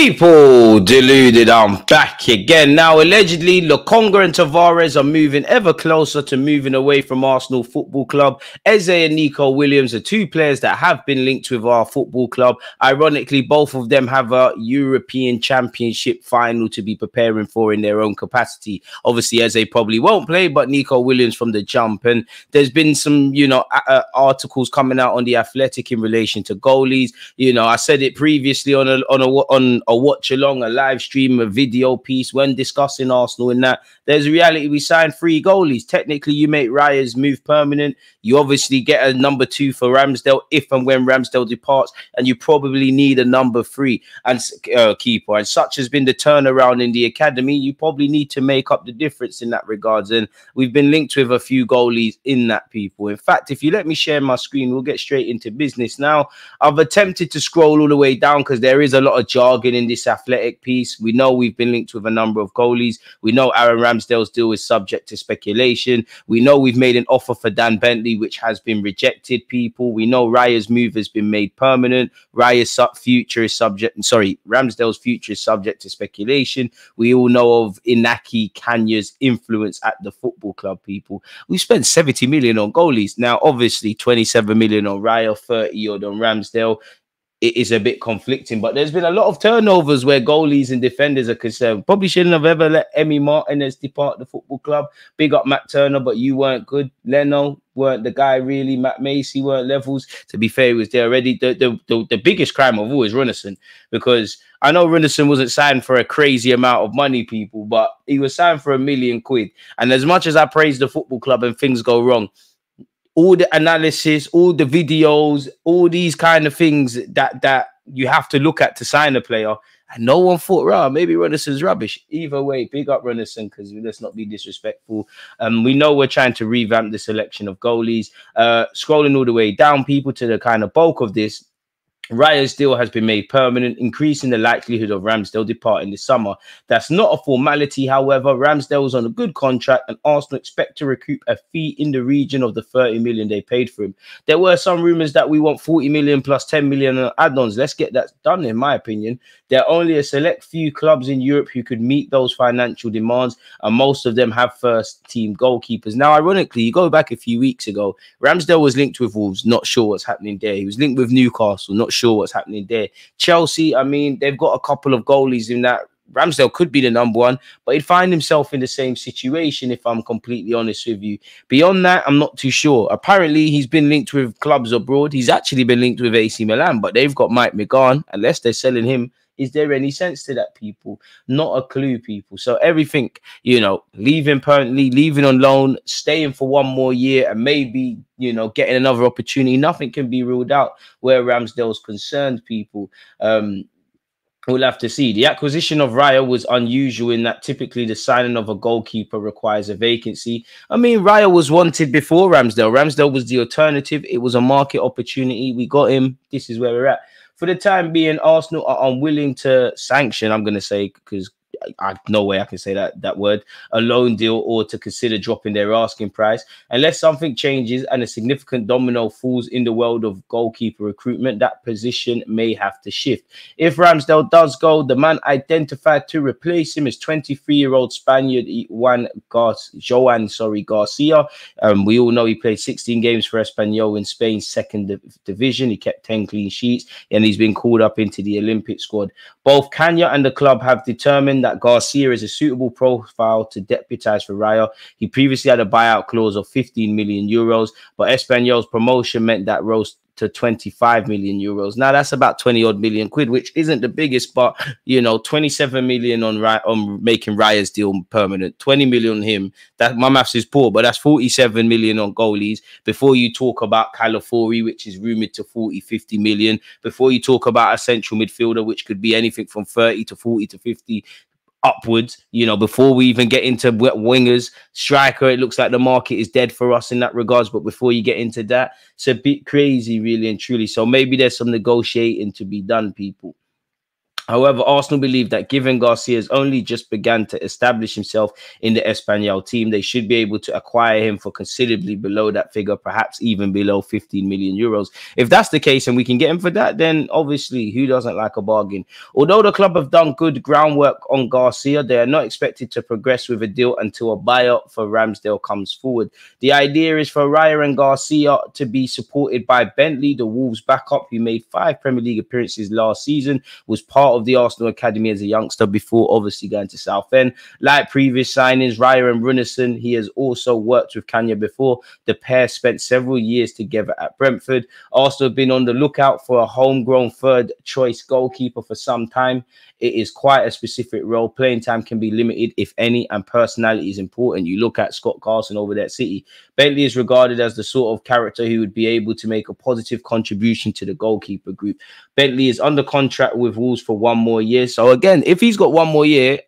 People, deluded, I'm back again. Now, allegedly, Lokonga and Tavares are moving ever closer to moving away from Arsenal Football Club. Eze and Nico Williams are two players that have been linked with our football club. Ironically, both of them have a European Championship final to be preparing for in their own capacity. Obviously, Eze probably won't play, but Nico Williams from the jump. And there's been some, articles coming out on The Athletic in relation to goalies. I said it previously on a watch along, a live stream, a video piece when discussing Arsenal, and that there's a reality. We signed 3 goalies. Technically, you make Raya's move permanent. You obviously get a number 2 for Ramsdale if and when Ramsdale departs, and you probably need a number 3 and keeper. And such has been the turnaround in the academy. You probably need to make up the difference in that regards. And we've been linked with a few goalies in that, people. In fact, if you let me share my screen, we'll get straight into business now. I've attempted to scroll all the way down because there is a lot of jargon in this Athletic piece. We know we've been linked with a number of goalies. We know Aaron Ramsdale's deal is subject to speculation. We know we've made an offer for Dan Bentley, which has been rejected, people. We know Raya's move has been made permanent. Ramsdale's future is subject to speculation. We all know of Inaki Kanya's influence at the football club, people. We spent 70 million on goalies. Now, obviously, 27 million on Raya, 30 odd on Ramsdale. It is a bit conflicting, but there's been a lot of turnovers where goalies and defenders are concerned. Probably shouldn't have ever let Emi Martinez depart the football club. Big up Matt Turner, but you weren't good. Leno weren't the guy, really. Matt Macy weren't levels. To be fair, he was there already. The biggest crime of all is Runnison, because I know Runnison wasn't signed for a crazy amount of money, people, but he was signed for £1 million. And as much as I praise the football club and things go wrong, all the analysis, all the videos, all these kind of things that you have to look at to sign a player. And no one thought, maybe Runnison's rubbish. Either way, big up Runnison, because let's not be disrespectful. We know we're trying to revamp the selection of goalies. Scrolling all the way down, people, to the kind of bulk of this. Raya's deal has been made permanent, increasing the likelihood of Ramsdale departing this summer. That's not a formality, however. Ramsdale was on a good contract, and Arsenal expect to recoup a fee in the region of the 30 million they paid for him. There were some rumours that we want 40 million plus 10 million add-ons. Let's get that done, in my opinion. There are only a select few clubs in Europe who could meet those financial demands, and most of them have first-team goalkeepers. Now, ironically, you go back a few weeks ago, Ramsdale was linked with Wolves, not sure what's happening there. He was linked with Newcastle, not sure what's happening there. Chelsea, I mean, they've got a couple of goalies in that. Ramsdale could be the number 1, but he'd find himself in the same situation, if I'm completely honest with you. Beyond that, I'm not too sure. Apparently, he's been linked with clubs abroad. He's actually been linked with AC Milan, but they've got Mike McGahn. Unless they're selling him, is there any sense to that, people? Not a clue, people. So everything, leaving permanently, leaving on loan, staying for 1 more year, and maybe, getting another opportunity. Nothing can be ruled out where Ramsdale's concerned, people. We'll have to see. The acquisition of Raya was unusual in that typically the signing of a goalkeeper requires a vacancy. I mean, Raya was wanted before Ramsdale. Ramsdale was the alternative. It was a market opportunity. We got him. This is where we're at. For the time being, Arsenal are unwilling to sanction, I'm going to say, because no way I can say that word, a loan deal, or to consider dropping their asking price. Unless something changes and a significant domino falls in the world of goalkeeper recruitment, that position may have to shift. If Ramsdale does go, the man identified to replace him is 23-year-old Spaniard Joan Garcia. We all know he played 16 games for Espanyol in Spain's second division. He kept 10 clean sheets, and he's been called up into the Olympic squad. Both Kanya and the club have determined that Garcia is a suitable profile to deputise for Raya. He previously had a buyout clause of 15 million euros, but Espanyol's promotion meant that rose to 25 million euros. Now that's about 20 odd million quid, which isn't the biggest, but 27 million on making Raya's deal permanent, 20 million on him. That, my maths is poor, but that's 47 million on goalies. Before you talk about Calafiori, which is rumored to 40-50 million. Before you talk about a central midfielder, which could be anything from 30 to 40 to 50 upwards, before we even get into wingers, striker, it looks like the market is dead for us in that regards. But before you get into that, it's a bit crazy, really and truly. So maybe there's some negotiating to be done, people. However, Arsenal believe that given Garcia's only just began to establish himself in the Espanyol team, they should be able to acquire him for considerably below that figure, perhaps even below 15 million euros. If that's the case and we can get him for that, then obviously who doesn't like a bargain? Although the club have done good groundwork on Garcia, they are not expected to progress with a deal until a buyout for Ramsdale comes forward. The idea is for Raya and Garcia to be supported by Bentley, the Wolves backup, who made 5 Premier League appearances last season, was part of the Arsenal academy as a youngster before obviously going to Southend. Like previous signings, Raya and Runnison, he has also worked with Kanya before. The pair spent several years together at Brentford. Arsenal have been on the lookout for a homegrown third choice goalkeeper for some time. It is quite a specific role. Playing time can be limited, if any, and personality is important. You look at Scott Carson over there at City. Bentley is regarded as the sort of character who would be able to make a positive contribution to the goalkeeper group. Bentley is under contract with Wolves for 1 more year. So again, if he's got 1 more year,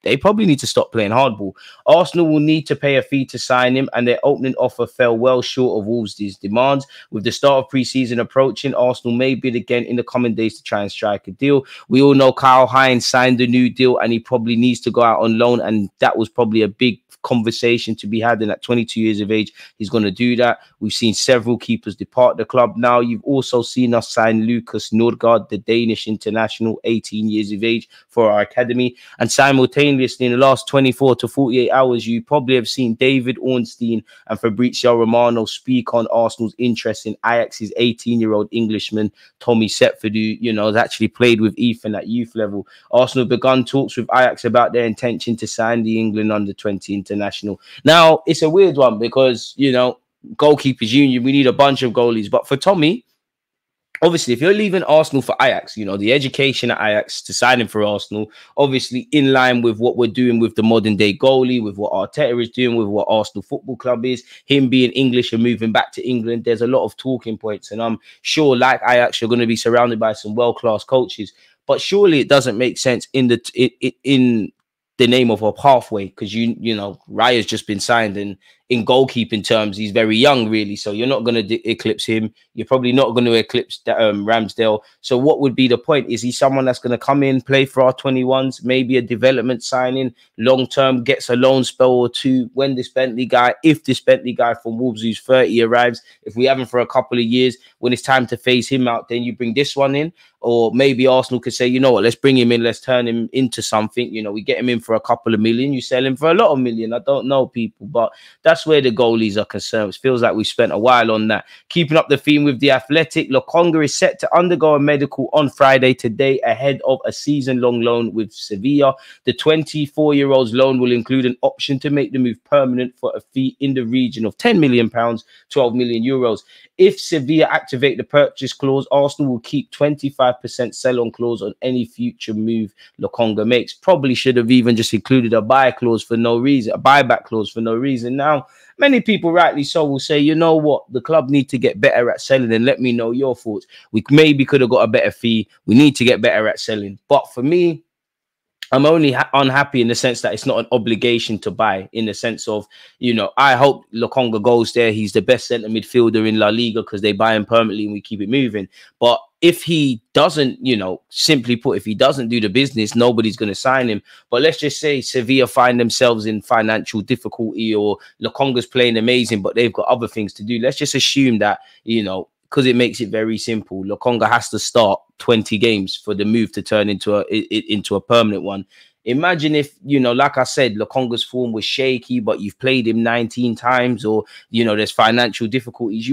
they probably need to stop playing hardball. Arsenal will need to pay a fee to sign him, and their opening offer fell well short of Wolves' demands. With the start of pre-season approaching, Arsenal may bid again in the coming days to try and strike a deal. We all know Kyle Hines signed a new deal, and he probably needs to go out on loan, and that was probably a big conversation to be had. And at 22 years of age, he's going to do that. We've seen several keepers depart the club now. You've also seen us sign Lucas Nordgaard, the Danish international, 18 years of age, for our academy. And simultaneously, in the last 24 to 48 hours, you probably have seen David Ornstein and Fabrizio Romano speak on Arsenal's interest in Ajax's 18-year-old Englishman, Tommy Setford, who, you know, has actually played with Ethan at youth level. Arsenal have begun talks with Ajax about their intention to sign the England under-20 international. Now, it's a weird one because, you know, goalkeepers union, we need a bunch of goalies. But for Tommy, obviously, if you're leaving Arsenal for Ajax, you know, the education at Ajax to sign him for Arsenal, obviously in line with what we're doing with the modern day goalie, with what Arteta is doing, with what Arsenal Football Club is, him being English and moving back to England, there's a lot of talking points. And I'm sure, like Ajax, you're going to be surrounded by some world-class coaches. But surely it doesn't make sense in the name of a pathway, because you know Raya's just been signed, and in goalkeeping terms he's very young really, so you're not going to eclipse him. You're probably not going to eclipse Ramsdale. So what would be the point? Is he someone that's going to come in, play for our 21s, maybe a development signing, long term, gets a loan spell or two when this Bentley guy, if this Bentley guy from Wolves who's 30 arrives, if we have him for a couple of years, when it's time to phase him out, then you bring this one in? Or maybe Arsenal could say, you know what, let's bring him in, let's turn him into something. You know, we get him in for a couple of million, you sell him for a lot of million. I don't know, people, but that's where the goalies are concerned. It feels like we've spent a while on that. Keeping up the theme with the Athletic, Lokonga is set to undergo a medical on Friday today ahead of a season-long loan with Sevilla. The 24-year-old's loan will include an option to make the move permanent for a fee in the region of £10 million, 12 million euros. If Sevilla activate the purchase clause, Arsenal will keep 25% sell-on clause on any future move Lokonga makes. Probably should have even just included a buy clause for no reason, a buyback clause for no reason. Now, many people, rightly so, will say, you know what, the club need to get better at selling, and let me know your thoughts. We maybe could have got a better fee. We need to get better at selling. But for me, I'm only unhappy in the sense that it's not an obligation to buy, in the sense of, you know, I hope Lokonga goes there. He's the best centre midfielder in La Liga because they buy him permanently and we keep it moving. But if he doesn't, you know, simply put, if he doesn't do the business, nobody's going to sign him. But let's just say Sevilla find themselves in financial difficulty, or Lokonga's playing amazing, but they've got other things to do. Let's just assume that, you know, because it makes it very simple, Lokonga has to start 20 games for the move to turn into a permanent one. Imagine if, you know, like I said, Lokonga's form was shaky, but you've played him 19 times, or, you know, there's financial difficulties.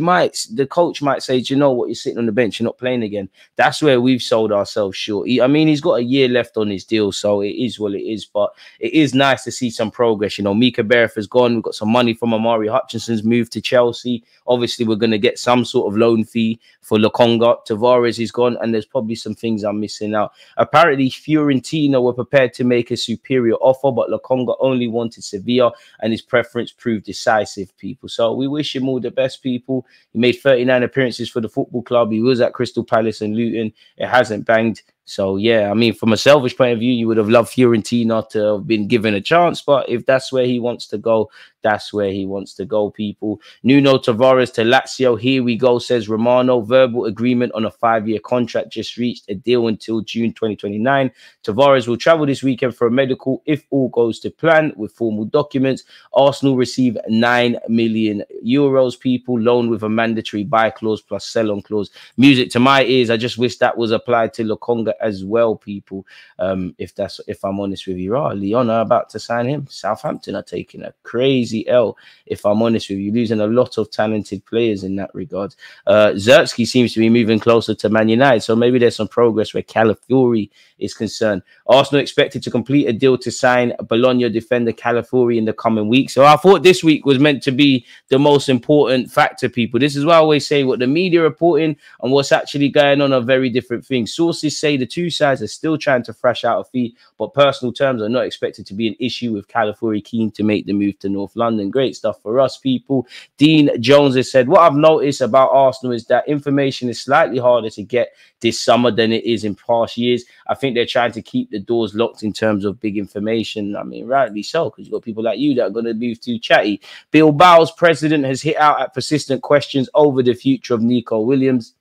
The coach might say, do you know what, you're sitting on the bench, you're not playing again. That's where we've sold ourselves short. I mean, he's got a year left on his deal, so it is what it is. But it is nice to see some progress. You know, Mika Bereth has gone. We've got some money from Amari Hutchinson's move to Chelsea. Obviously, we're going to get some sort of loan fee for Lokonga. Tavares is gone, and there's probably some things I'm missing out. Apparently, Fiorentina were prepared to make a superior offer, but Lokonga only wanted Sevilla, and his preference proved decisive, people. So we wish him all the best, people. He made 39 appearances for the football club. He was at Crystal Palace and Luton. It hasn't banged. So yeah, I mean, from a selfish point of view, you would have loved Fiorentina to have been given a chance, but if that's where he wants to go, that's where he wants to go, people. Nuno Tavares to Lazio. Here we go, says Romano. Verbal agreement on a 5-year contract just reached, a deal until June 2029. Tavares will travel this weekend for a medical if all goes to plan with formal documents. Arsenal receive 9 million euros, people. Loan with a mandatory buy clause plus sell-on clause. Music to my ears. I just wish that was applied to Lokonga as well, people. If I'm honest with you, Leon are about to sign him. Southampton are taking a crazy L. If I'm honest with you, losing a lot of talented players in that regard. Zertsky seems to be moving closer to Man United, so maybe there's some progress where Calafiori is concerned. Arsenal expected to complete a deal to sign Bologna defender Calafiori in the coming week. So I thought this week was meant to be the most important factor, people. This is why I always say what the media reporting and what's actually going on are very different things. Sources say the two sides are still trying to thrash out a fee, but personal terms are not expected to be an issue, with Calafiori keen to make the move to North London. Great stuff for us, people. Dean Jones has said, what I've noticed about Arsenal is that information is slightly harder to get this summer than it is in past years. I think they're trying to keep the doors locked in terms of big information. I mean, rightly so, because you've got people like you that are going to move too chatty. Bilbao's president has hit out at persistent questions over the future of Nico Williams.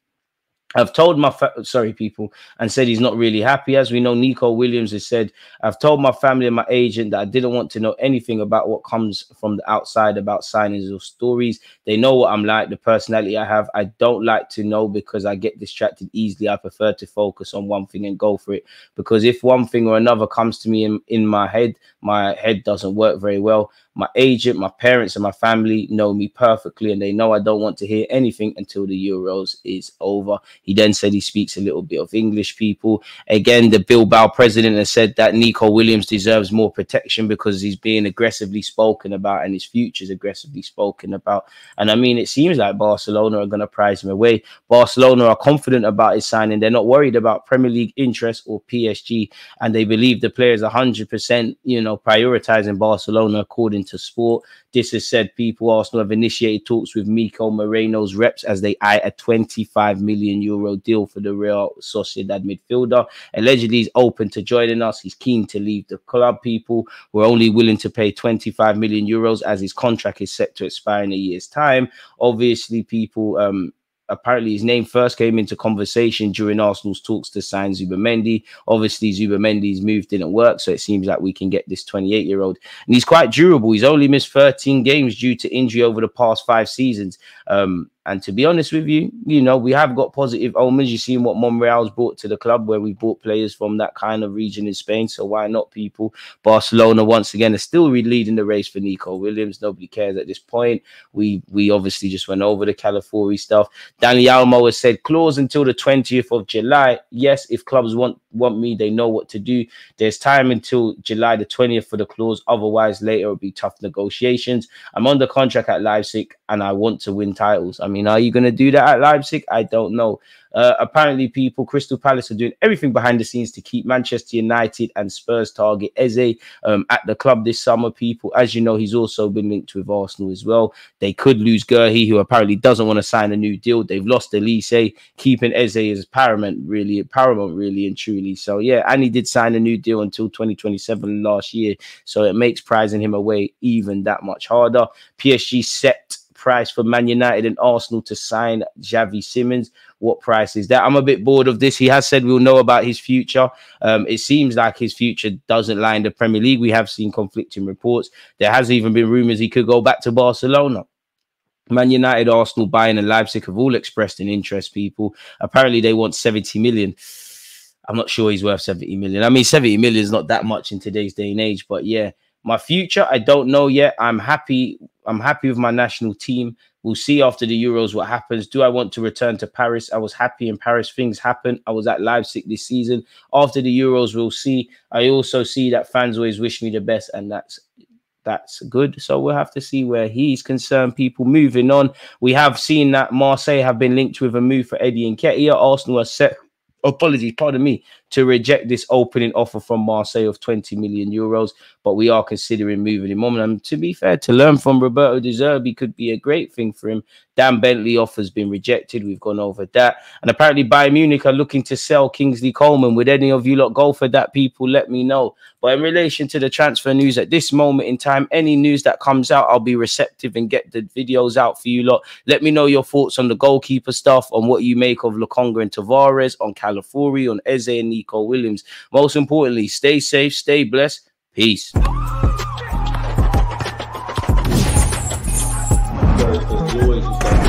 I've told my people, and said he's not really happy. As we know, Nico Williams has said, I've told my family and my agent that I didn't want to know anything about what comes from the outside about signings or stories. They know what I'm like, the personality I have. I don't like to know because I get distracted easily. I prefer to focus on one thing and go for it, because if one thing or another comes to me in my head doesn't work very well. My agent, my parents, and my family know me perfectly, and they know I don't want to hear anything until the Euros is over. He then said he speaks a little bit of English, people. Again, the Bilbao president has said that Nico Williams deserves more protection because he's being aggressively spoken about and his future is aggressively spoken about. And I mean, it seems like Barcelona are going to prize him away. Barcelona are confident about his signing. They're not worried about Premier League interest or PSG, and they believe the player is 100%, prioritizing Barcelona according to Sport. This has said, people, Arsenal have initiated talks with Miko Moreno's reps as they eye a 25 million euro deal for the Real Sociedad midfielder. Allegedly, he's open to joining us. He's keen to leave the club, people. We're only willing to pay 25 million euros as his contract is set to expire in a year's time. Obviously, people, apparently his name first came into conversation during Arsenal's talks to sign Zubimendi. Obviously, Zubimendi's move didn't work, so it seems like we can get this 28-year-old. And he's quite durable. He's only missed 13 games due to injury over the past 5 seasons. And to be honest with you, we have got positive omens. You've seen what Monreal's brought to the club, where we bought players from that kind of region in Spain. So why not, people? Barcelona, once again, are still leading the race for Nico Williams. Nobody cares at this point. We obviously just went over the Calafiori stuff. Danny Almo has said, clause until the 20th of July. Yes, if clubs want me, they know what to do. There's time until July the 20th for the clause. Otherwise, later it'll be tough negotiations. I'm under contract at Leipzig and I want to win titles. I mean, are you going to do that at Leipzig? I don't know. Apparently, people, Crystal Palace are doing everything behind the scenes to keep Manchester United and Spurs target Eze at the club this summer, people. As you know, he's also been linked with Arsenal as well. They could lose Gurhi, who apparently doesn't want to sign a new deal. They've lost Elise. Keeping Eze is paramount, really and truly. So, yeah, and he did sign a new deal until 2027 last year. So it makes prizing him away even that much harder. PSG set price for Man United and Arsenal to sign Xavi Simons. What price is that? I'm a bit bored of this. He has said we'll know about his future. It seems like his future doesn't lie in the Premier League. We have seen conflicting reports. There has even been rumours he could go back to Barcelona. Man United, Arsenal, Bayern and Leipzig have all expressed an interest, people. Apparently they want 70 million. I'm not sure he's worth 70 million. I mean, 70 million is not that much in today's day and age, but yeah. My future, I don't know yet. I'm happy with my national team. We'll see after the Euros what happens. Do I want to return to Paris? I was happy in Paris. Things happen. I was at Leipzig this season. After the Euros, we'll see. I also see that fans always wish me the best, and that's good. So we'll have to see where he's concerned, people. Moving on, we have seen that Marseille have been linked with a move for Eddie Nketiah. Arsenal are set, pardon me, to reject this opening offer from Marseille of 20 million euros, but we are considering moving him on. And to be fair, to learn from Roberto De Zerbi could be a great thing for him. Dan Bentley offer's been rejected. We've gone over that. And apparently Bayern Munich are looking to sell Kingsley Coleman. Would any of you lot go for that, people? Let me know. But in relation to the transfer news at this moment in time, any news that comes out, I'll be receptive and get the videos out for you lot. Let me know your thoughts on the goalkeeper stuff, on what you make of Lokonga and Tavares, on Calafiori, on Eze and Nico Williams. Most importantly, stay safe, stay blessed. Peace. Always